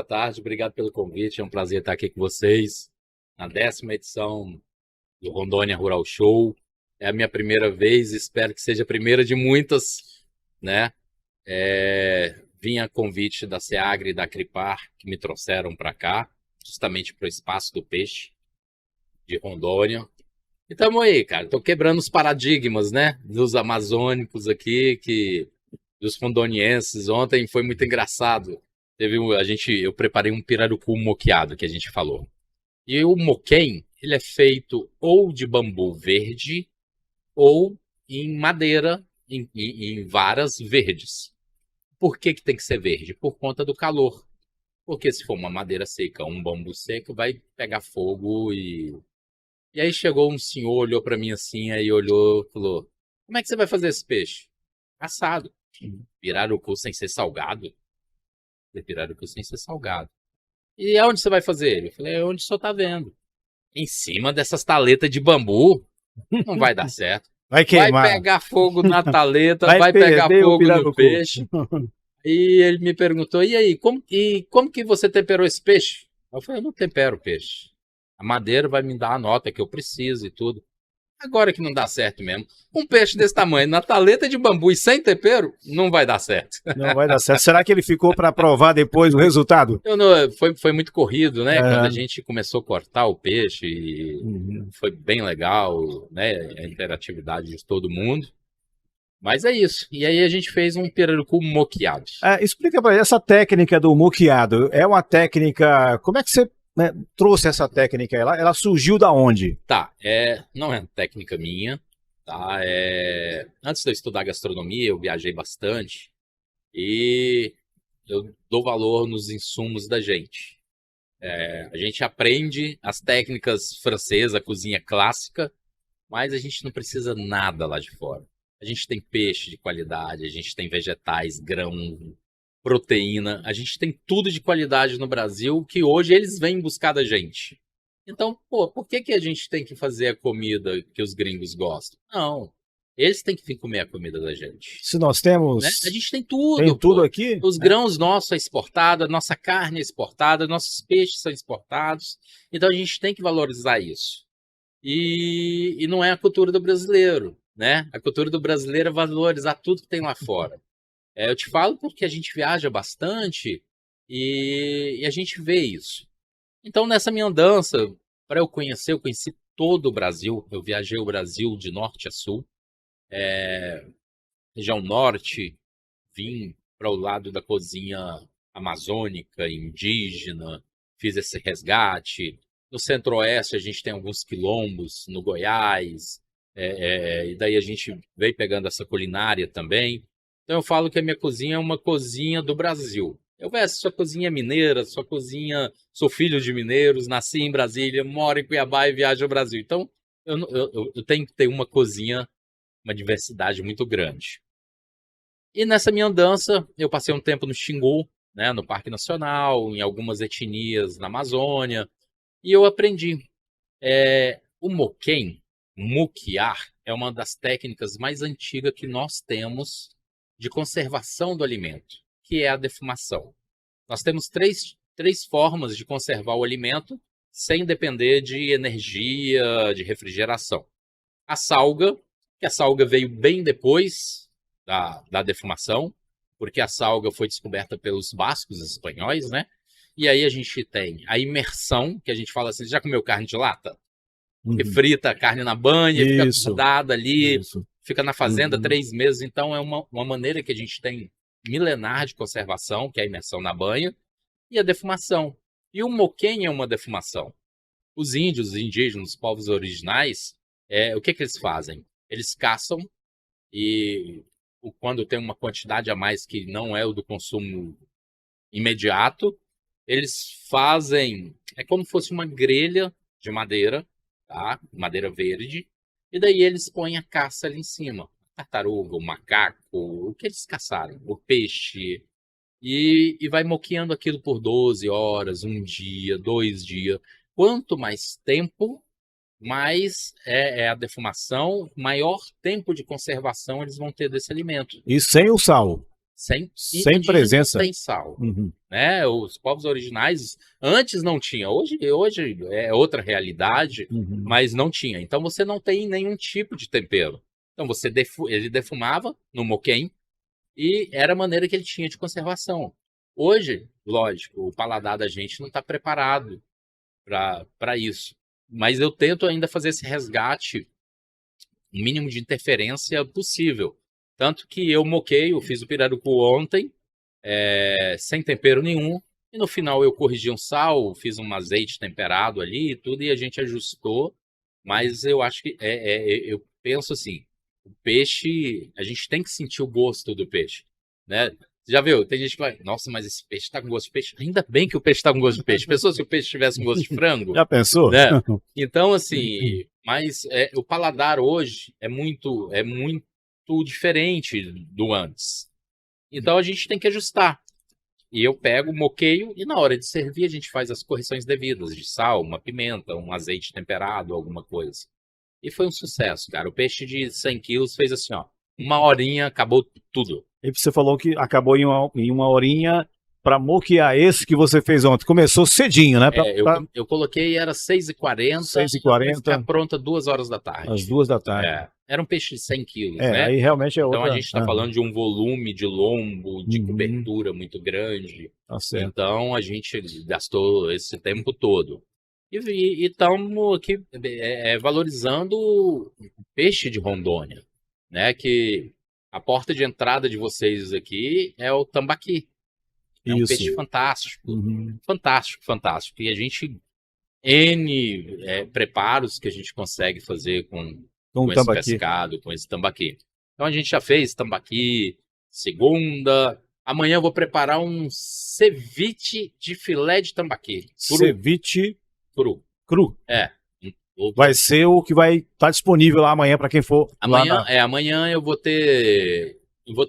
tarde, obrigado pelo convite, é um prazer estar aqui com vocês na 10ª edição do Rondônia Rural Show. É a minha primeira vez, espero que seja a primeira de muitas, né? Vim a convite da SEAGRE e da Cripar, que me trouxeram para cá, justamente para o Espaço do Peixe de Rondônia. E estamos aí, cara, estou quebrando os paradigmas, né? Dos amazônicos aqui, dos rondonienses. Ontem foi muito engraçado. Eu preparei um pirarucu moqueado, que a gente falou. E o moquém, ele é feito ou de bambu verde ou em madeira, em varas verdes. Por que tem que ser verde? Por conta do calor. Porque se for uma madeira seca, um bambu seco, vai pegar fogo e... E aí chegou um senhor, olhou para mim assim, aí olhou e falou: como é que você vai fazer esse peixe? Assado. Pirarucu sem ser salgado? Pirarucu sem ser salgado. E aonde você vai fazer ele? Eu falei: é onde o senhor tá vendo. Em cima dessas taletas de bambu, não vai dar certo. Vai Vai queimar. pegar fogo na taleta, Vai vai pegar perder o fogo no pirarucu. peixe. E ele me perguntou: e aí, como que você temperou esse peixe? Eu falei: eu não tempero o peixe. A madeira vai me dar a nota que eu preciso e tudo. Agora que não dá certo mesmo. Um peixe desse tamanho, na taleta de bambu e sem tempero, não vai dar certo. Não vai dar certo. Será que ele ficou para provar depois o resultado? Foi muito corrido, né? É. Quando a gente começou a cortar o peixe, foi bem legal, né? A interatividade de todo mundo. Mas é isso. E aí a gente fez um pirarucu moqueado. Explica para essa técnica do moqueado. É uma técnica... Como é que você trouxe essa técnica? Ela surgiu da onde? Tá, não é técnica minha, tá? Antes de eu estudar gastronomia, eu viajei bastante e eu dou valor nos insumos da gente. A gente aprende as técnicas francesas, a cozinha clássica, mas a gente não precisa nada lá de fora. A gente tem peixe de qualidade, a gente tem vegetais, grão, proteína, a gente tem tudo de qualidade no Brasil que hoje eles vêm buscar da gente. Então, por que a gente tem que fazer a comida que os gringos gostam? Não, eles têm que vir comer a comida da gente. Se nós temos... Né? A gente tem tudo. Tem tudo aqui? Os grãos nossos é exportado, a nossa carne é exportada, nossos peixes são exportados. Então a gente tem que valorizar isso. E não é a cultura do brasileiro, né? A cultura do brasileiro é valorizar tudo que tem lá fora. Eu te falo porque a gente viaja bastante e a gente vê isso. Então, nessa minha andança, para eu conheci todo o Brasil. Eu viajei o Brasil de norte a sul. Região norte, vim para o lado da cozinha amazônica, indígena, fiz esse resgate. No centro-oeste a gente tem alguns quilombos, no Goiás, e daí a gente veio pegando essa culinária também. Então eu falo que a minha cozinha é uma cozinha do Brasil. Eu vejo, sua cozinha é mineira, sua cozinha... Sou filho de mineiros, nasci em Brasília, moro em Cuiabá e viajo ao Brasil. Então eu tenho que ter uma cozinha, uma diversidade muito grande. E nessa minha andança, eu passei um tempo no Xingu, né, no Parque Nacional, em algumas etnias na Amazônia, e eu aprendi. O moquém, moquear, é uma das técnicas mais antigas que nós temos de conservação do alimento, que é a defumação. Nós temos três formas de conservar o alimento sem depender de energia, de refrigeração. A salga, que a salga veio bem depois da defumação, porque a salga foi descoberta pelos bascos espanhóis, né? E aí a gente tem a imersão, que a gente fala assim: já comeu carne de lata? Que frita a carne na banha, fica guardada ali, fica na fazenda 3 meses. Então é uma maneira que a gente tem milenar de conservação, que é a imersão na banha, e a defumação. E o moquém é uma defumação. Os índios, os indígenas, os povos originais, o que eles fazem? Eles caçam e quando tem uma quantidade a mais que não é o do consumo imediato, eles fazem, é como se fosse uma grelha de madeira, tá? Madeira verde, e daí eles põem a caça ali em cima. A tartaruga, o macaco, o que eles caçarem, o peixe, e vai moqueando aquilo por 12 horas, 1 dia, 2 dias. Quanto mais tempo, mais é a defumação, maior tempo de conservação eles vão ter desse alimento. E sem o sal. Sem presença. Sem sal. Né? Os povos originais antes não tinha. Hoje é outra realidade, mas não tinha. Então você não tem nenhum tipo de tempero. Então ele defumava no moquém e era a maneira que ele tinha de conservação. Hoje, lógico, o paladar da gente não está preparado para isso. Mas eu tento ainda fazer esse resgate, o mínimo de interferência possível. Tanto que eu fiz o pirarucu ontem, sem tempero nenhum, e no final eu corrigi um sal, fiz um azeite temperado ali e tudo, e a gente ajustou. Mas eu acho que, eu penso assim, o peixe, a gente tem que sentir o gosto do peixe, né? Já viu? Tem gente que vai, nossa, mas esse peixe tá com gosto de peixe. Ainda bem que o peixe tá com gosto de peixe. Pensou se o peixe tivesse com gosto de frango? Já pensou? Né? Então, assim, mas o paladar hoje é muito diferente do antes. Então a gente tem que ajustar. E eu pego, moqueio, e na hora de servir a gente faz as correções devidas, de sal, uma pimenta, um azeite temperado, alguma coisa. E foi um sucesso, cara. O peixe de 100 quilos fez assim, ó, 1 horinha, acabou tudo. E você falou que acabou em 1 horinha para moquear esse que você fez ontem. Começou cedinho, né? Eu coloquei, era 6h40. 6h40. Ficar pronta 2 horas da tarde. Às 2 da tarde. Era um peixe de 100 quilos, né? Aí realmente é outra. Então a gente está falando de um volume de lombo, de cobertura muito grande. Tá certo. Então a gente gastou esse tempo todo. E estamos aqui valorizando o peixe de Rondônia, né? Que a porta de entrada de vocês aqui é o tambaqui. É um peixe fantástico. Fantástico, fantástico. E a gente, preparos que a gente consegue fazer com esse pescado, com esse tambaqui. Então a gente já fez tambaqui, segunda. Amanhã eu vou preparar um ceviche de filé de tambaqui. Ceviche cru. Vai ser o que vai estar disponível lá amanhã para quem for. Amanhã eu vou ter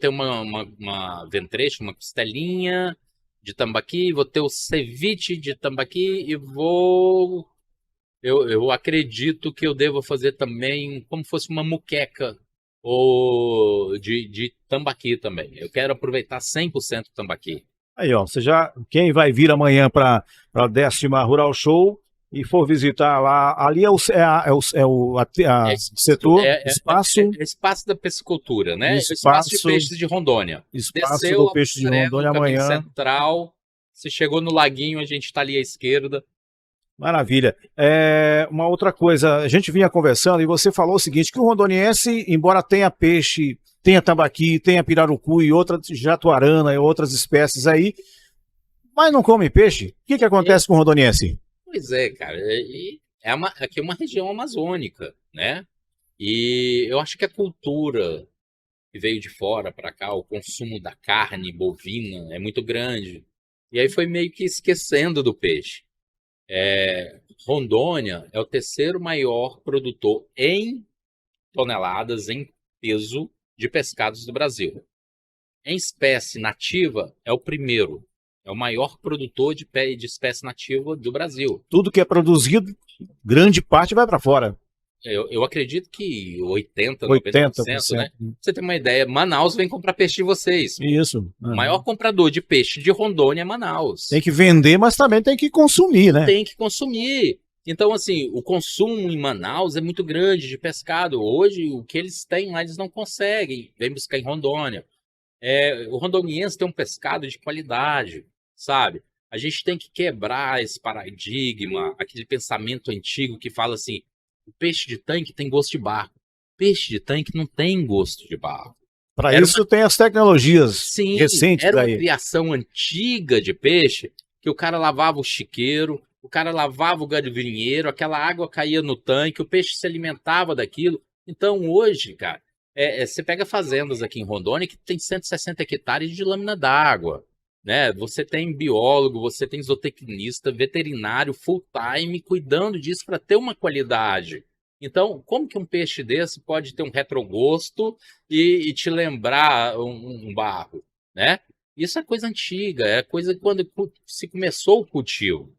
uma ventrecha, uma costelinha de tambaqui, vou ter o ceviche de tambaqui e eu acredito que eu devo fazer também como fosse uma muqueca ou de tambaqui também. Eu quero aproveitar 100% tambaqui. Aí, ó, quem vai vir amanhã para a 10ª Rural Show e for visitar lá, ali é o setor, espaço... espaço da piscicultura, né? Espaço de peixes de Rondônia. Espaço do peixe de Rondônia amanhã. Central, você chegou no laguinho, a gente está ali à esquerda. Maravilha. Uma outra coisa, a gente vinha conversando e você falou o seguinte, que o rondoniense, embora tenha peixe, tenha tambaqui, tenha pirarucu e outras jatuarana e outras espécies aí, mas não come peixe. O que acontece com o rondoniense? Pois é, cara. Aqui é uma região amazônica, né? E eu acho que a cultura que veio de fora para cá, o consumo da carne bovina é muito grande. E aí foi meio que esquecendo do peixe. Rondônia é o 3º maior produtor em toneladas, em peso, de pescados do Brasil. Em espécie nativa, é o 1º. É o maior produtor de espécie nativa do Brasil. Tudo que é produzido, grande parte vai para fora. Eu acredito que 90%, né? Pra você ter uma ideia, Manaus vem comprar peixe de vocês. Isso. O maior comprador de peixe de Rondônia é Manaus. Tem que vender, mas também tem que consumir, né? Tem que consumir. Então, assim, o consumo em Manaus é muito grande de pescado. Hoje, o que eles têm lá, eles não conseguem. Vem buscar em Rondônia. O rondoniense tem um pescado de qualidade, sabe? A gente tem que quebrar esse paradigma, aquele pensamento antigo que fala assim, o peixe de tanque tem gosto de barco. Peixe de tanque não tem gosto de barco. Para isso tem as tecnologias recentes era daí. Uma criação antiga de peixe, que o cara lavava o chiqueiro, o cara lavava o galinheiro, aquela água caía no tanque, o peixe se alimentava daquilo. Então hoje, cara, você pega fazendas aqui em Rondônia que tem 160 hectares de lâmina d'água, né? Você tem biólogo, você tem zootecnista, veterinário full time cuidando disso para ter uma qualidade. Então, como que um peixe desse pode ter um retrogosto e te lembrar um barro, né? Isso é coisa antiga, é coisa quando se começou o cultivo.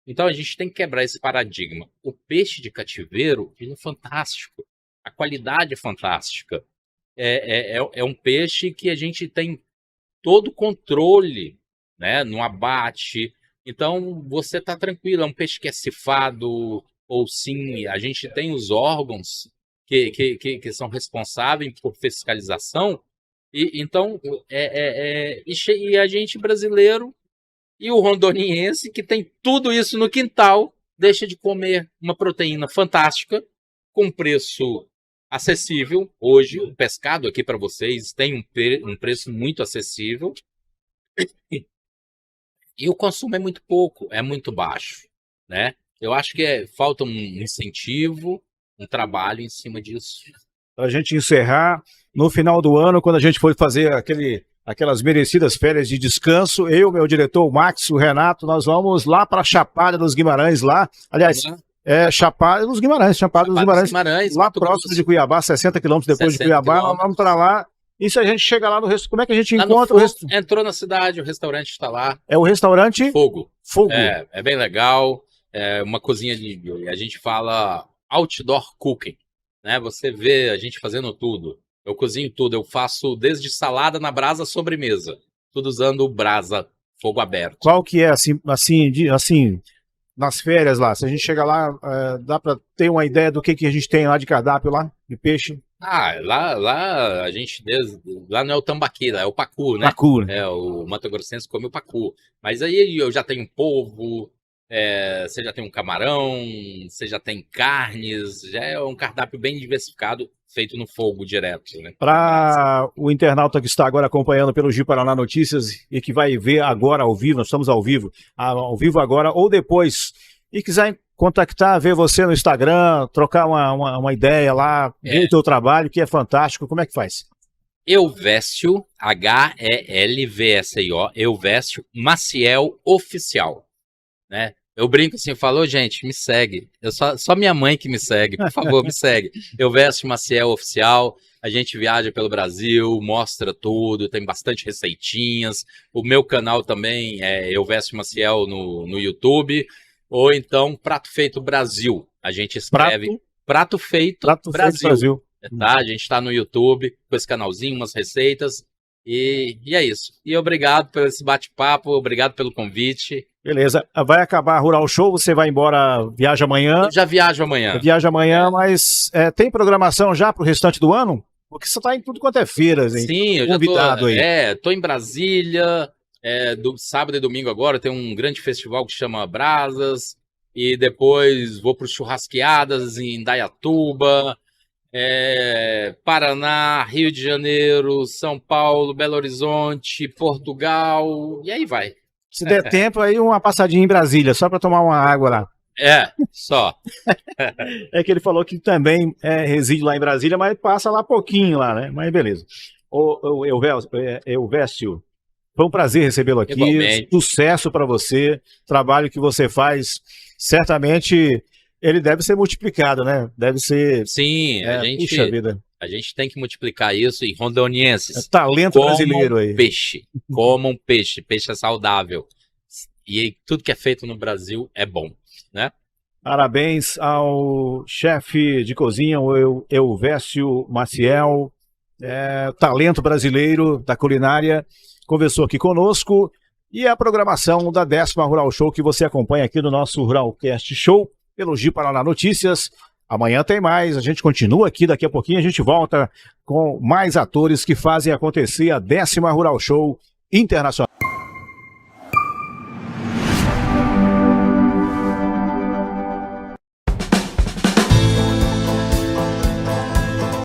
Então a gente tem que quebrar esse paradigma. O peixe de cativeiro, ele é fantástico. A qualidade é fantástica. É um peixe que a gente tem todo o controle, né, no abate. Então, você está tranquilo, é um peixe que é cifado, ou sim, a gente tem os órgãos que são responsáveis por fiscalização, e então, e a gente brasileiro e o rondoniense, que tem tudo isso no quintal, deixa de comer uma proteína fantástica, com preço acessível. Hoje, o pescado aqui para vocês tem um preço muito acessível, e o consumo é muito pouco, é muito baixo, né? Eu acho que falta um incentivo, um trabalho em cima disso. Para a gente encerrar, no final do ano, quando a gente for fazer aquelas merecidas férias de descanso, eu, meu diretor, o Max, o Renato, nós vamos lá para Chapada dos Guimarães, lá. Aliás, Chapada dos Guimarães, lá próximo de Cuiabá, 60 quilômetros depois de Cuiabá, nós vamos para lá. E se a gente chega lá no restaurante, como é que a gente encontra o restaurante? Entrou na cidade, o restaurante está lá. É o restaurante? Fogo. Fogo. É bem legal. É uma cozinha a gente fala outdoor cooking, né? Você vê a gente fazendo tudo. Eu cozinho tudo, eu faço desde salada na brasa, sobremesa, tudo usando brasa, fogo aberto. Qual que é assim, nas férias lá? Se a gente chega lá, dá para ter uma ideia do que a gente tem lá de cardápio lá, de peixe? Lá a gente, lá não é o tambaqui, lá é o pacu, né? Pacu, né? O Mato Grossense come o pacu. Mas aí eu já tenho um polvo, você já tem um camarão, você já tem carnes, já é um cardápio bem diversificado, feito no fogo direto, né? Para o internauta que está agora acompanhando pelo Gi Paraná Notícias e que vai ver agora ao vivo, nós estamos ao vivo agora ou depois, e quiser contactar, ver você no Instagram, trocar uma ideia lá, ver o teu trabalho, que é fantástico, como é que faz? Elvésio, H-E-L-V-S-I-O, Elvésio Maciel Oficial, né? Eu brinco assim, falou, gente, me segue. Só minha mãe que me segue, por favor, me segue. Elvésio Maciel Oficial, a gente viaja pelo Brasil, mostra tudo, tem bastante receitinhas. O meu canal também é Elvésio Maciel no YouTube. Ou então, Prato Feito Brasil. A gente escreve Prato Feito Brasil. Tá? A gente está no YouTube com esse canalzinho, umas receitas. E é isso. E obrigado por esse bate-papo, obrigado pelo convite. Beleza. Vai acabar a Rural Show, você vai embora, viaja amanhã? Eu já viajo amanhã. Viaja amanhã, mas tem programação já para o restante do ano? Porque você está em tudo quanto é feiras, hein? Sim, eu convidado já tô em Brasília. Do sábado e domingo agora tem um grande festival que chama Brasas, e depois vou para Churrasqueadas em Indaiatuba, Paraná, Rio de Janeiro, São Paulo, Belo Horizonte, Portugal, e aí vai. Se der tempo, aí uma passadinha em Brasília, só para tomar uma água lá. Só. É que ele falou que também reside lá em Brasília, mas passa lá pouquinho lá, né? Mas beleza. Elvésio, foi um prazer recebê-lo aqui. Igualmente. Sucesso para você. Trabalho que você faz, certamente ele deve ser multiplicado, né? Deve ser. Sim, puxa vida. A gente tem que multiplicar isso em rondonienses. Talento brasileiro aí. Comam peixe. Peixe é saudável. E tudo que é feito no Brasil é bom, né? Parabéns ao chefe de cozinha, o Elvésio Maciel, talento brasileiro da culinária. Conversou aqui conosco, e a programação da 10ª Rural Show que você acompanha aqui no nosso Ruralcast Show pelo Gi Paraná Notícias. Amanhã tem mais, a gente continua aqui, daqui a pouquinho a gente volta com mais atores que fazem acontecer a 10ª Rural Show Internacional.